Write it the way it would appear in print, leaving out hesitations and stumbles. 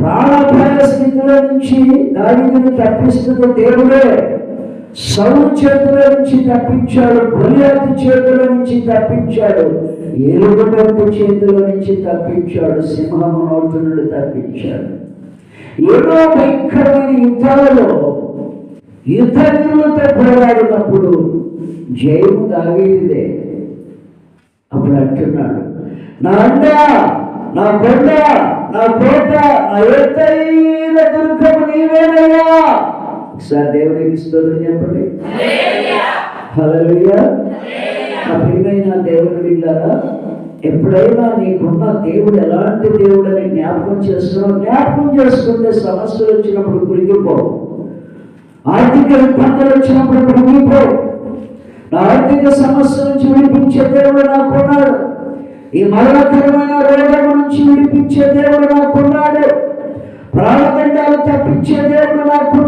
ప్రాణాపాయ స్థితిలో నుంచి దావీదును తప్పిస్తున్న దేవుడే. సౌలు చేతుల నుంచి తప్పించాడు, గొలియాతు చేతుల నుంచి తప్పించాడు, ఎలుగుబంటి చేతుల నుంచి తప్పించాడు, సింహము నోటి నుండి తప్పించాడు. ఏదో భయంకరమైన యుద్ధాలలో యుద్ధములతో పోరాడినప్పుడు జయము దావీదుదే. అప్పుడు అంటున్నాడు, నా అండ, నా కొండ, నా కోట, నా ఎత్తైన దుర్గము నీవేనయ్యా. ఒకసారి దేవునికి స్తోత్రం చెప్పండి. హల్లెలూయా. నా ప్రియమైన దేవుని బిడ్డలారా, ఎప్పుడైనా నీకున్న దేవుడు ఎలాంటి దేవుడు అని జ్ఞాపకం చేసుకుంటే సమస్యలు వచ్చినప్పుడు కురిగిపోవు. ఆర్థిక ఇబ్బందులు వచ్చినప్పుడు కురిగిపోవు. నా ఆర్థిక సమస్య నుంచి విడిపించే దేవుడు నాకున్నాడు. ఈ మరణకరమైన రోగం నుంచి విడిపించే దేవుడు నాకున్నాడు. ప్రాణదండాలు తప్పించే దేవుడు నాకున్నాడు.